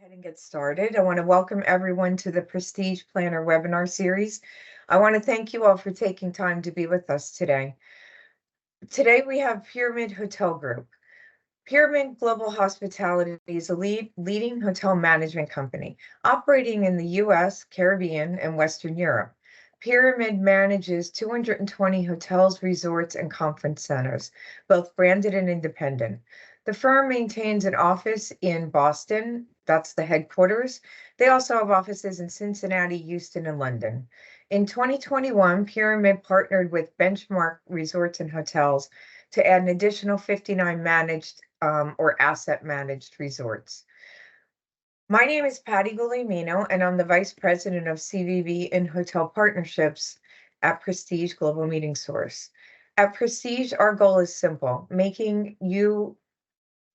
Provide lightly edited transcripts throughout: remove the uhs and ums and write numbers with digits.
Ahead and get started. I want to welcome everyone to the Prestige Planner webinar series. I want to thank you all for taking time to be with us today. Today we have Pyramid Hotel Group. Pyramid Global Hospitality is a leading hotel management company operating in the US, Caribbean, and Western Europe. Pyramid manages 220 hotels, resorts, and conference centers, both branded and independent. The firm maintains an office in Boston, that's the headquarters. They also have offices in Cincinnati, Houston, and London. In 2021, Pyramid partnered with Benchmark Resorts and Hotels to add an additional 59 managed or asset managed resorts. My name is Patty Guglielmino, and I'm the Vice President of CVB and Hotel Partnerships at Prestige Global Meeting Source. At Prestige, our goal is simple,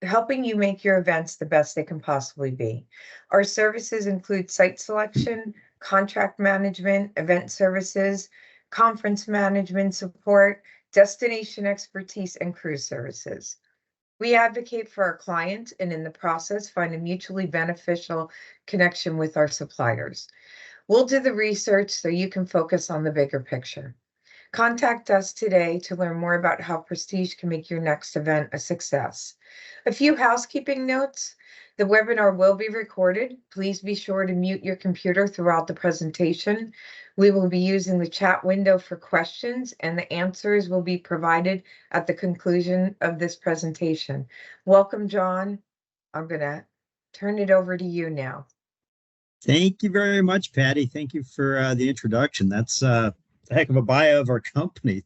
helping you make your events the best they can possibly be. Our services include site selection, contract management, event services, conference management support, destination expertise, and cruise services. We advocate for our clients and in the process find a mutually beneficial connection with our suppliers. We'll do the research so you can focus on the bigger picture. Contact us today to learn more about how Prestige can make your next event a success. A few housekeeping notes. The webinar will be recorded. Please be sure to mute your computer throughout the presentation. We will be using the chat window for questions, and the answers will be provided at the conclusion of this presentation. Welcome, John. I'm going to turn it over to you now. Thank you very much, Patty. Thank you for the introduction. That's a heck of a bio of our company.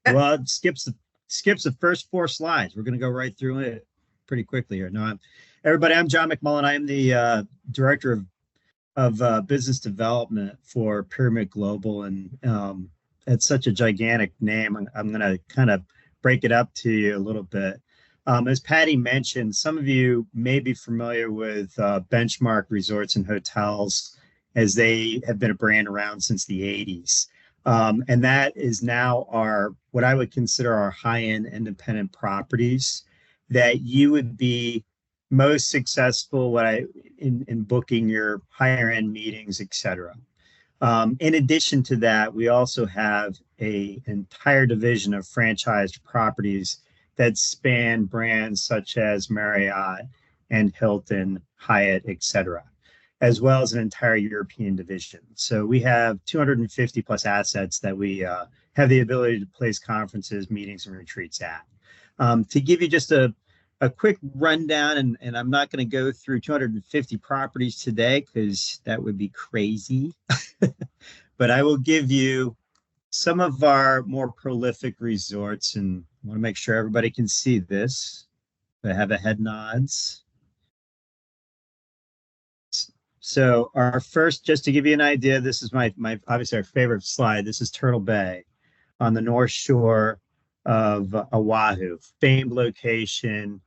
Well, it skips the first 4 slides. We're going to go right through it pretty quickly here. No, everybody, I'm John McMullen. I am the Director of Business Development for Pyramid Global, and it's such a gigantic name. I'm going to kind of break it up to you a little bit. As Patty mentioned, some of you may be familiar with Benchmark Resorts and Hotels, as they have been a brand around since the 80s. And that is now what I would consider our high-end independent properties that you would be most successful in booking your higher end meetings, etc. In addition to that, we also have an entire division of franchised properties that span brands such as Marriott and Hilton, Hyatt, etc., as well as an entire European division. So we have 250 plus assets that we have the ability to place conferences, meetings, and retreats at. To give you just a quick rundown, and I'm not going to go through 250 properties today because that would be crazy, but I will give you some of our more prolific resorts, and I want to make sure everybody can see this. I have a head nods. So our first, just to give you an idea, this is my obviously our favorite slide. This is Turtle Bay on the north shore of Oahu, famed location.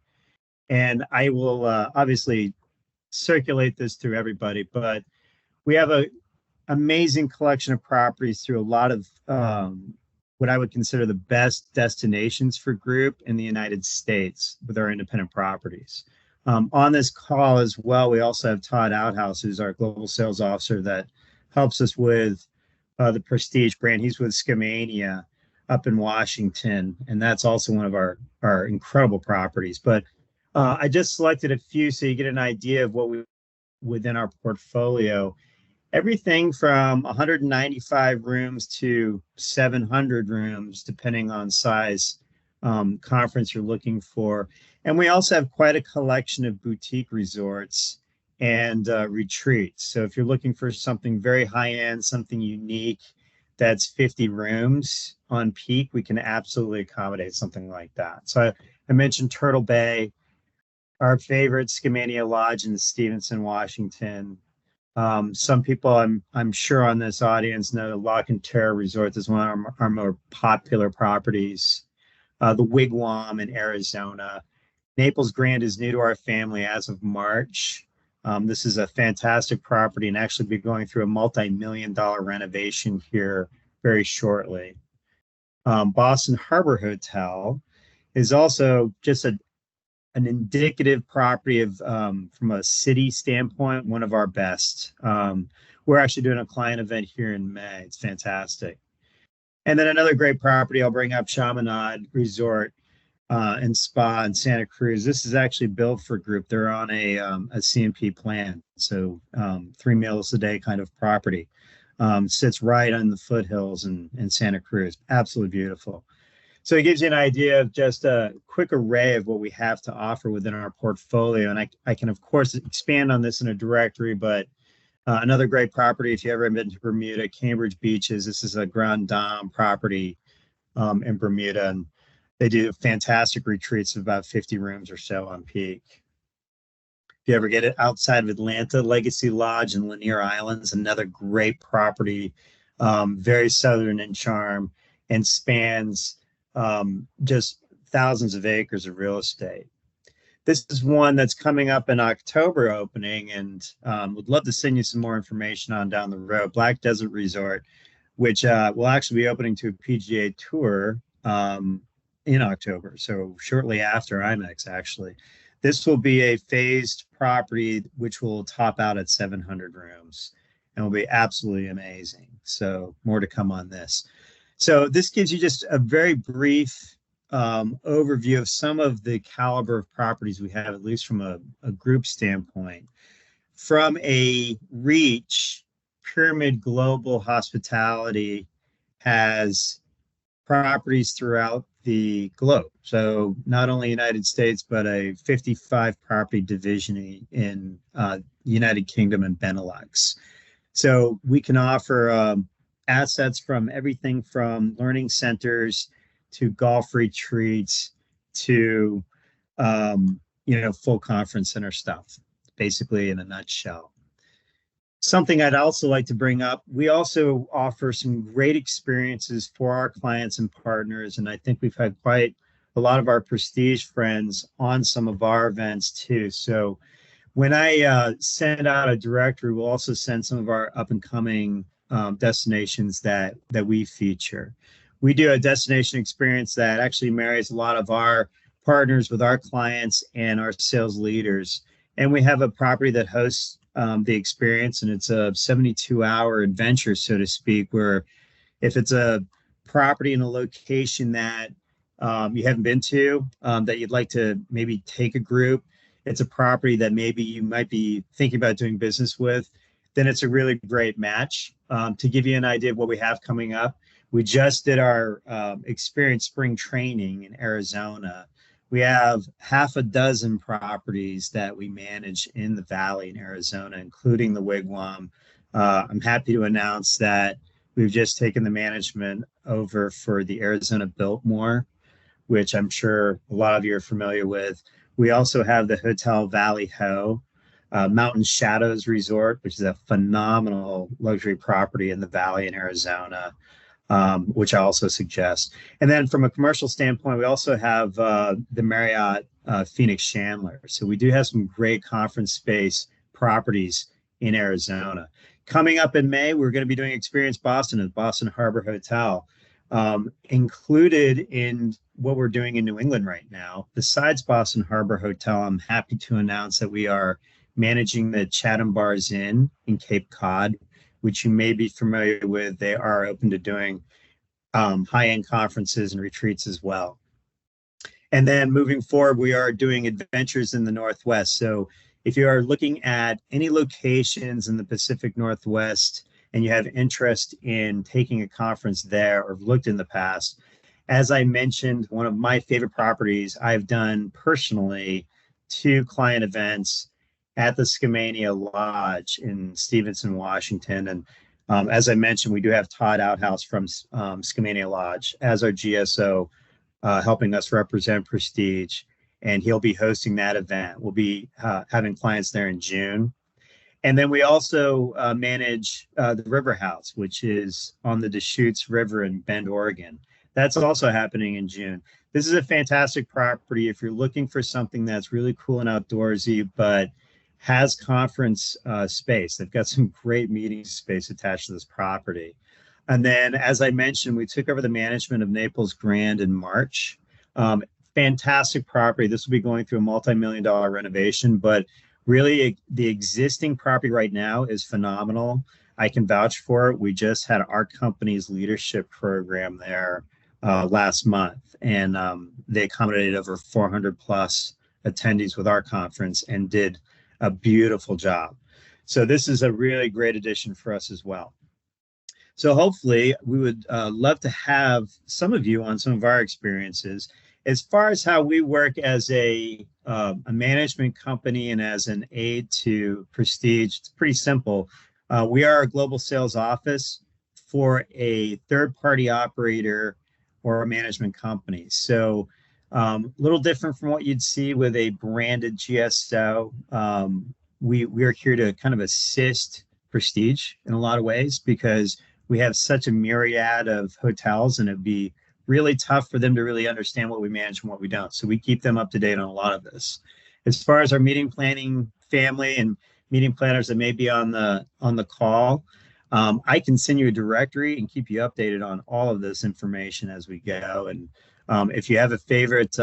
And I will obviously circulate this through everybody, but we have an amazing collection of properties through a lot of what I would consider the best destinations for group in the United States with our independent properties. On this call as well, we also have Todd Outhouse, who's our global sales officer that helps us with the Prestige brand. He's with Skamania up in Washington, and that's also one of our incredible properties. But I just selected a few so you get an idea of what we within our portfolio. Everything from 195 rooms to 700 rooms, depending on size conference you're looking for. And we also have quite a collection of boutique resorts and retreats. So if you're looking for something very high-end, something unique, that's 50 rooms on peak, we can absolutely accommodate something like that. So I mentioned Turtle Bay, our favorite Skamania Lodge in Stevenson, Washington. Some people I'm sure on this audience know La Cantera Resort is one of our more popular properties. The Wigwam in Arizona. Naples Grand is new to our family as of March. This is a fantastic property and actually be going through a multi-million-dollar renovation here very shortly. Boston Harbor Hotel is also just an indicative property of from a city standpoint, one of our best. We're actually doing a client event here in May. It's fantastic. And then another great property I'll bring up, Chaminade Resort and Spa in Santa Cruz. This is actually built for group. They're on a CMP plan, so 3 meals a day kind of property. Sits right on the foothills in Santa Cruz. Absolutely beautiful. So it gives you an idea of just a quick array of what we have to offer within our portfolio. And I can, of course, expand on this in a directory, but another great property, if you ever been to Bermuda, Cambridge Beaches, this is a Grand Dame property in Bermuda. And they do fantastic retreats of about 50 rooms or so on peak. If you ever get it outside of Atlanta, Legacy Lodge in Lanier Islands, another great property, very southern in charm and spans just thousands of acres of real estate. This is one that's coming up in October opening, and would love to send you some more information on down the road. Black Desert Resort, which will actually be opening to a PGA Tour in October, so shortly after IMEX, actually. This will be a phased property which will top out at 700 rooms and will be absolutely amazing. So more to come on this. So this gives you just a very brief overview of some of the caliber of properties we have, at least from a group standpoint. From a reach, Pyramid Global Hospitality has properties throughout the globe. So not only United States, but a 55 property division in United Kingdom and Benelux. So we can offer assets from everything from learning centers to golf retreats to full conference center stuff, basically in a nutshell. Something I'd also like to bring up, we also offer some great experiences for our clients and partners, and I think we've had quite a lot of our prestige friends on some of our events too. So when I send out a directory, we'll also send some of our up and coming destinations that we feature. We do a destination experience that actually marries a lot of our partners with our clients and our sales leaders. And we have a property that hosts the experience, and it's a 72-hour adventure, so to speak, where if it's a property in a location that you haven't been to, that you'd like to maybe take a group, it's a property that maybe you might be thinking about doing business with, then it's a really great match. To give you an idea of what we have coming up, we just did our experience spring training in Arizona. We have half a dozen properties that we manage in the Valley in Arizona, including the Wigwam. I'm happy to announce that we've just taken the management over for the Arizona Biltmore, which I'm sure a lot of you are familiar with. We also have the Hotel Valley Ho, Mountain Shadows Resort, which is a phenomenal luxury property in the Valley in Arizona, which I also suggest. And then from a commercial standpoint, we also have the Marriott Phoenix Chandler. So we do have some great conference space properties in Arizona. Coming up in May, we're going to be doing Experience Boston at Boston Harbor Hotel. Included in what we're doing in New England right now, besides Boston Harbor Hotel, I'm happy to announce that we are managing the Chatham Bars Inn in Cape Cod, which you may be familiar with. They are open to doing high-end conferences and retreats as well. And then moving forward, we are doing adventures in the Northwest. So if you are looking at any locations in the Pacific Northwest and you have interest in taking a conference there or looked in the past, as I mentioned, one of my favorite properties, I've done personally 2 client events at the Skamania Lodge in Stevenson, Washington. And as I mentioned, we do have Todd Outhouse from Skamania Lodge as our GSO, helping us represent Prestige. And he'll be hosting that event. We'll be having clients there in June. And then we also manage the River House, which is on the Deschutes River in Bend, Oregon. That's also happening in June. This is a fantastic property if you're looking for something that's really cool and outdoorsy, but has conference space. They've got some great meeting space attached to this property. And then, as I mentioned, we took over the management of Naples Grand in March. fantastic property. This will be going through a multi-million dollar renovation, but really the existing property right now is phenomenal. I can vouch for it. We just had our company's leadership program there last month, and they accommodated over 400 plus attendees with our conference and did a beautiful job. So this is a really great addition for us as well. So hopefully we would love to have some of you on some of our experiences. As far as how we work as a management company and as an aid to Prestige, it's pretty simple. We are a global sales office for a third-party operator or a management company. So a little different from what you'd see with a branded GSO. We are here to kind of assist Prestige in a lot of ways because we have such a myriad of hotels, and it'd be really tough for them to really understand what we manage and what we don't. So we keep them up to date on a lot of this. As far as our meeting planning family and meeting planners that may be on the call, I can send you a directory and keep you updated on all of this information as we go. And if you have a favorite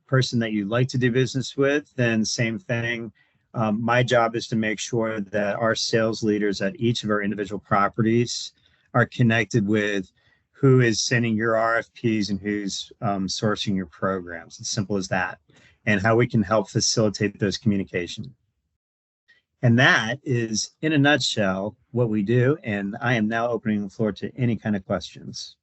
person that you'd like to do business with, then same thing. My job is to make sure that our sales leaders at each of our individual properties are connected with who is sending your RFPs and who's sourcing your programs. It's simple as that, and how we can help facilitate those communications. And that is, in a nutshell, what we do. And I am now opening the floor to any kind of questions.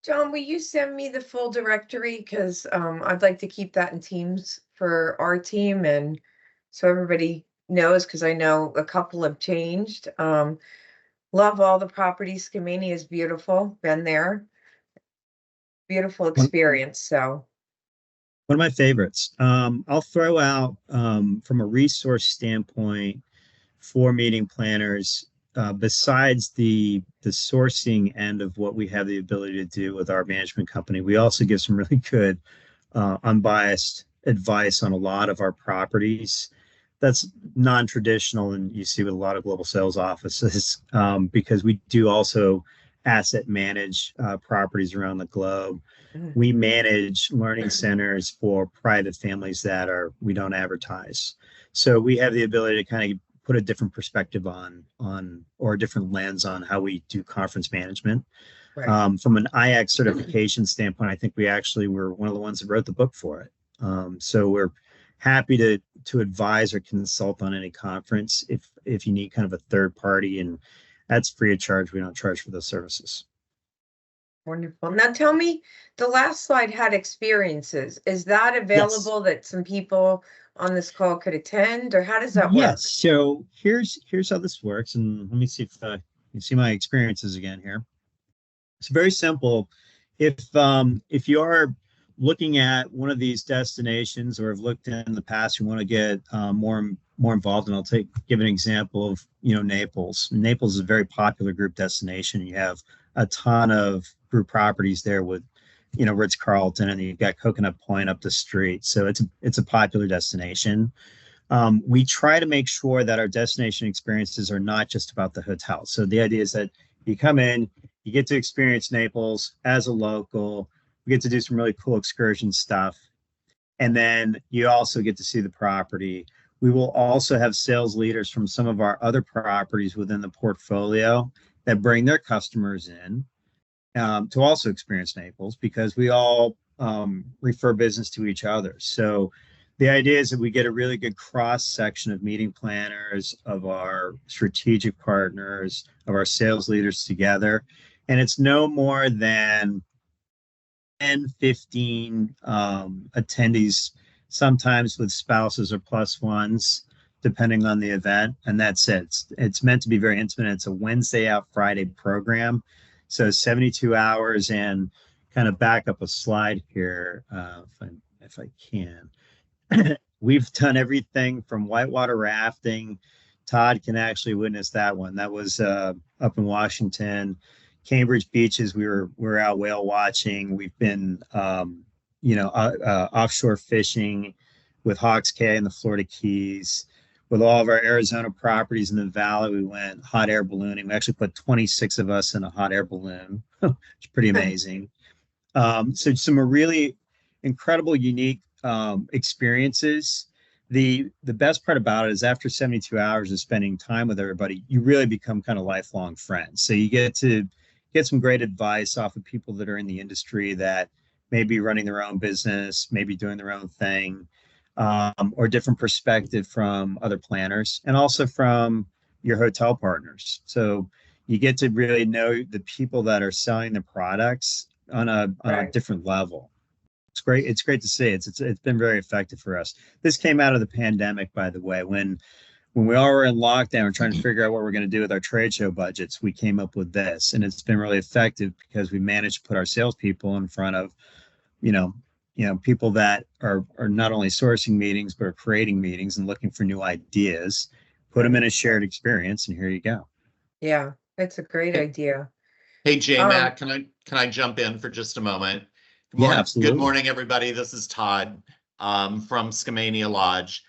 John, will you send me the full directory? Because I'd like to keep that in Teams for our team and so everybody knows, because I know a couple have changed. Love all the properties. Skamania is beautiful. Been there. Beautiful experience. So one of my favorites. I'll throw out from a resource standpoint for meeting planners, besides the sourcing end of what we have the ability to do with our management company, we also give some really good unbiased advice on a lot of our properties. That's non-traditional, and you see with a lot of global sales offices because we do also asset manage properties around the globe. We manage learning centers for private families that we don't advertise. So we have the ability to kind of put a different perspective on or a different lens on how we do conference management. Right. From an IAC certification standpoint, I think we actually were one of the ones that wrote the book for it. So we're happy to advise or consult on any conference if you need kind of a third party, and that's free of charge. We don't charge for those services. Wonderful. Now tell me, the last slide had experiences. Is that available? Yes. That some people on this call could attend, or how does that work? Yes. So here's how this works, and let me see if you see my experiences again here. It's very simple. If you are looking at one of these destinations or have looked in the past, you want to get more involved, and I'll give an example of Naples. Naples is a very popular group destination. You have a ton of group properties there with Ritz-Carlton, and you've got Coconut Point up the street. So it's a popular destination. We try to make sure that our destination experiences are not just about the hotel. So the idea is that you come in, you get to experience Naples as a local. We get to do some really cool excursion stuff. And then you also get to see the property. We will also have sales leaders from some of our other properties within the portfolio that bring their customers in to also experience Naples, because we all refer business to each other. So the idea is that we get a really good cross section of meeting planners, of our strategic partners, of our sales leaders together. And it's no more than 10, 15 attendees, sometimes with spouses or plus ones, depending on the event. And that's it. It's meant to be very intimate. It's a Wednesday out Friday program. So 72 hours, and kind of back up a slide here if I can. We've done everything from whitewater rafting. Todd can actually witness that one. That was up in Washington. Cambridge beaches, we were out whale watching. We've been offshore fishing with Hawks Cay in the Florida Keys. with all of our Arizona properties in the valley, we went hot air ballooning. We actually put 26 of us in a hot air balloon. It's pretty amazing. So some really incredible, unique experiences. The best part about it is after 72 hours of spending time with everybody, you really become kind of lifelong friends. So you get to get some great advice off of people that are in the industry that may be running their own business, maybe doing their own thing, or different perspective from other planners and also from your hotel partners. So you get to really know the people that are selling the products on a Right. different level. It's great. It's great to see. It's been very effective for us. This came out of the pandemic, by the way, when we all were in lockdown and trying to figure out what we're going to do with our trade show budgets. We came up with this, and it's been really effective because we managed to put our salespeople in front of you know people that are not only sourcing meetings but are creating meetings and looking for new ideas. Put them Right. in a shared experience, and here you go. Yeah, it's a great Hey, idea. hey, J Um, Mac, can I jump in for just a moment? Yeah, Good absolutely. morning, everybody. This is Todd from Skamania Lodge.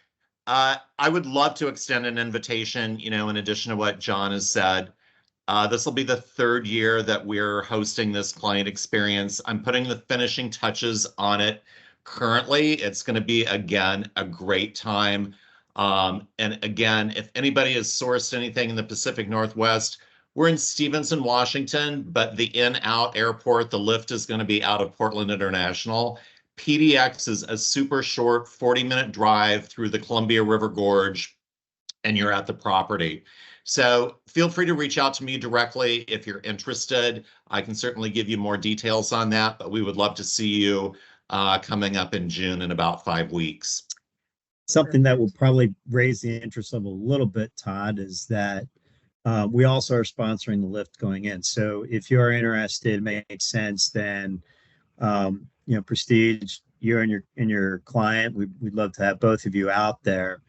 I would love to extend an invitation, in addition to what John has said. This will be the third year that we're hosting this client experience. I'm putting the finishing touches on it currently. It's going to be, again, a great time. And again, if anybody has sourced anything in the Pacific Northwest, we're in Stevenson, Washington, but the in-out airport, the lift is going to be out of Portland International. PDX is a super short 40-minute drive through the Columbia River Gorge, and you're at the property. So feel free to reach out to me directly if you're interested. I can certainly give you more details on that, but we would love to see you coming up in June in about 5 weeks. Something that will Perfect. probably raise the interest level a little bit, Todd, is that we also are sponsoring the lift going in. So if you're interested, it makes sense, then Prestige, you and your client, we'd love to have both of you out there.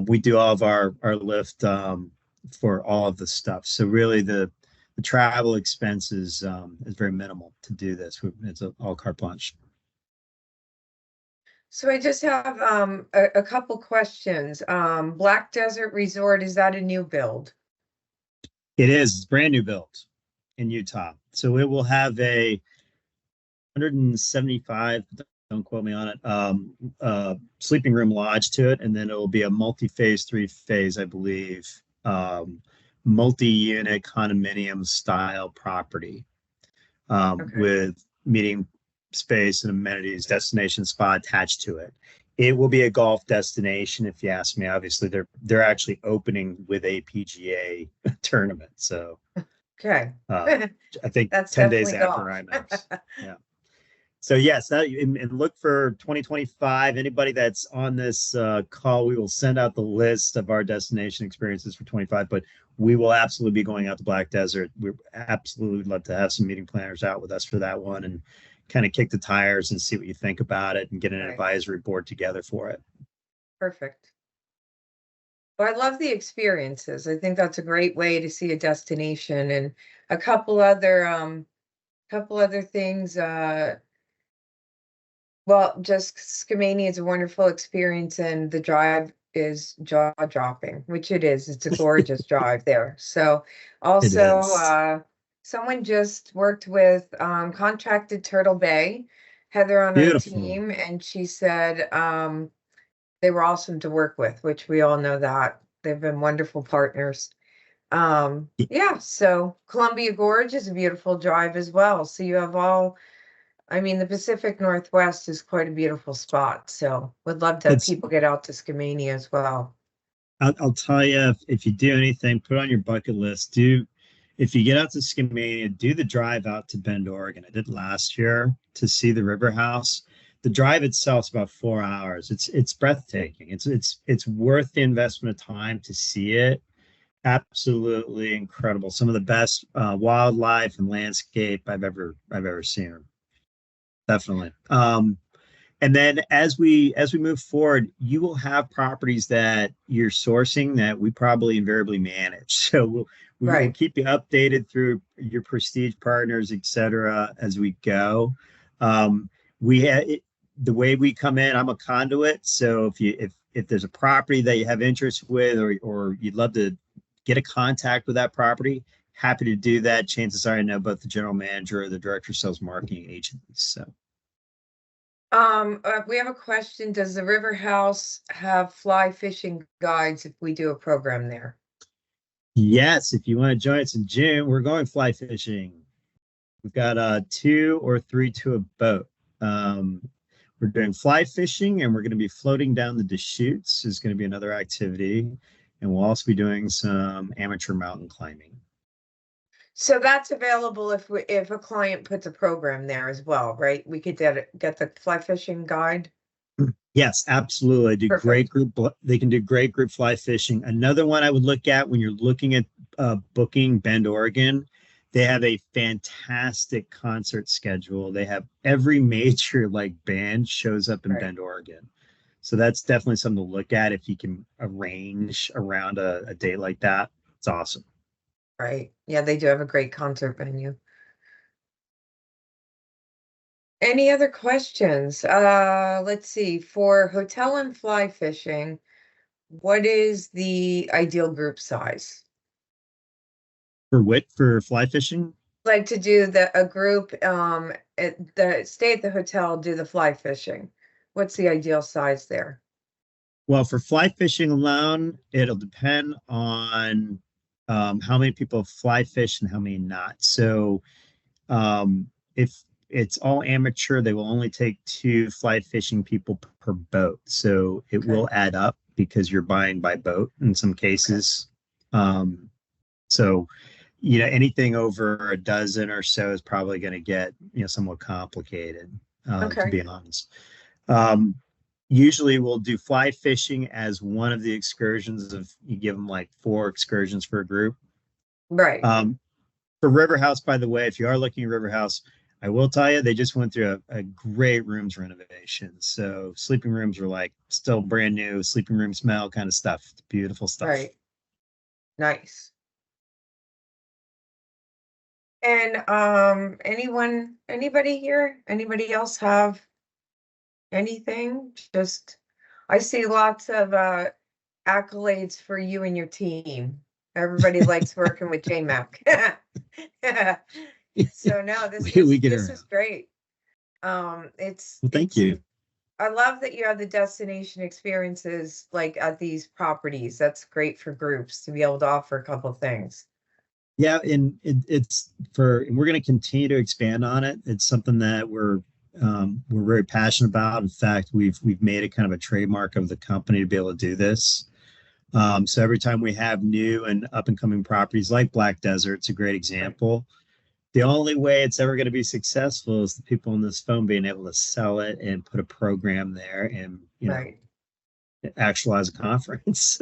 We do all of our lift for all of the stuff. So really the travel expenses is very minimal to do this. It's all carte blanche. So I just have a couple questions. Black Desert Resort, is that a new build? It is. It's brand new build in Utah. So it will have a 175, don't quote me on it, sleeping room lodge to it. And then it will be a multi-phase, three-phase, I believe, multi-unit condominium style property Okay. with meeting space and amenities, destination spa attached to it. It will be a golf destination, if you ask me. Obviously, they're actually opening with a PGA tournament. So Okay. uh, I think That's 10 days definitely after golf. IMAX. Yeah. So yes, and look for 2025. Anybody that's on this call, we will send out the list of our destination experiences for 25. But we will absolutely be going out to Black Desert. We absolutely would love to have some meeting planners out with us for that one and kind of kick the tires and see what you think about it and get an Right. advisory board together for it. Perfect. Well, I love the experiences. I think that's a great way to see a destination and a couple other things. Well, just Skamania is a wonderful experience and the drive is jaw-dropping, which it is. It's a gorgeous drive there. So It also is someone just worked with contracted Turtle Bay, Heather on our beautiful. team, and she said they were awesome to work with, which we all know that. They've been wonderful partners. Yeah, so Columbia Gorge is a beautiful drive as well. So you have all, I mean, the Pacific Northwest is quite a beautiful spot. So would love to have It's people get out to Skamania as well. I'll tell you if you do anything, put on your bucket list. If you get out to Skamania, do the drive out to Bend, Oregon. I did last year to see the River House. The drive itself is about 4 hours. It's breathtaking. It's worth the investment of time to see it. Absolutely incredible. Some of the best wildlife and landscape I've ever seen. Definitely. And then as we move forward, you will have properties that you're sourcing that we probably invariably manage. So we'll Right. keep you updated through your prestige partners, et cetera, as we go. We ha- it, the way we come in, I'm a conduit. So if there's a property that you have interest with, or you'd love to get a contact with that property, happy to do that. Chances are I know both the general manager or the director of sales marketing agent. So we have a question. Does the River House have fly fishing guides if we do a program there? yes, if you want to join us in June, we're going fly fishing. We've got 2 or 3 to a boat. We're doing fly fishing, and we're going to be floating down the Deschutes is going to be another activity. And we'll also be doing some amateur mountain climbing. So that's available if a client puts a program there as well, right? We could get the fly fishing guide. Yes, absolutely. They can do great group fly fishing. Another one I would look at when you're looking at booking Bend, Oregon, they have a fantastic concert schedule. They have every major like band shows up in Bend, Oregon. So that's definitely something to look at if you can arrange around a date like that. It's awesome. Right. Yeah, they do have a great concert venue. Any other questions? Let's see. For hotel and fly fishing, what is the ideal group size? For fly fishing? Like to do a group stay at the hotel, do the fly fishing. What's the ideal size there? Well, for fly fishing alone, it'll depend on how many people fly fish and how many not. So if it's all amateur, they will only take 2 fly fishing people per boat. So it will add up because you're buying by boat in some cases. So, anything over a dozen or so is probably going to get, somewhat complicated, to be honest. Usually we'll do fly fishing as one of the excursions of you give them like 4 excursions for a group. Right. For River House, by the way, if you are looking at River House, I will tell you, they just went through a great rooms renovation. So sleeping rooms are like still brand new, sleeping room smell kind of stuff. It's beautiful stuff. Right. Nice. And anybody here? Anybody else have anything? I see lots of accolades for you and your team. Everybody likes working with JMac. So no, this is great. Thank you. I love that you have the destination experiences like at these properties. That's great for groups to be able to offer a couple things. Yeah, and we're going to continue to expand on it. It's something that we're very passionate about. In fact, we've made it kind of a trademark of the company to be able to do this. So every time we have new and up and coming properties like Black Desert, it's a great example. The only way it's ever going to be successful is the people on this phone being able to sell it and put a program there and actualize a conference.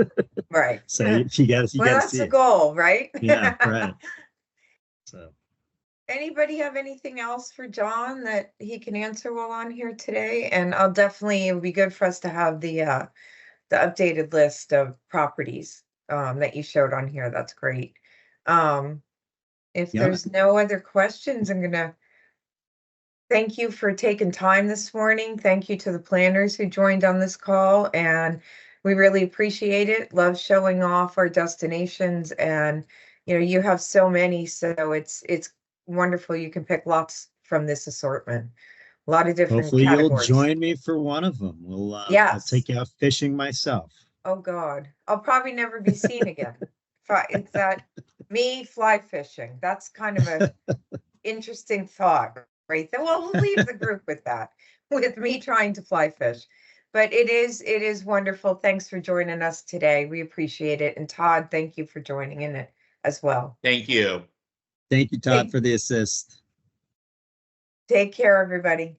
Right. So you got to that's the goal, right? Yeah, right. So anybody have anything else for John that he can answer while on here today? And it would be good for us to have the updated list of properties that you showed on here. That's great. If there's no other questions, I'm gonna thank you for taking time this morning. Thank you to the planners who joined on this call, and we really appreciate it. Love showing off our destinations, and you have so many, so it's wonderful. You can pick lots from this assortment. A lot of different hopefully categories. You'll join me for one of them. I'll take you out fishing myself. Oh God, I'll probably never be seen again. It's that me fly fishing. That's kind of a interesting thought, right? Well, we'll leave the group with that, with me trying to fly fish. But it is wonderful. Thanks for joining us today. We appreciate it. And Todd, thank you for joining in it as well. Thank you. Thank you, Todd, for the assist. Take care, everybody.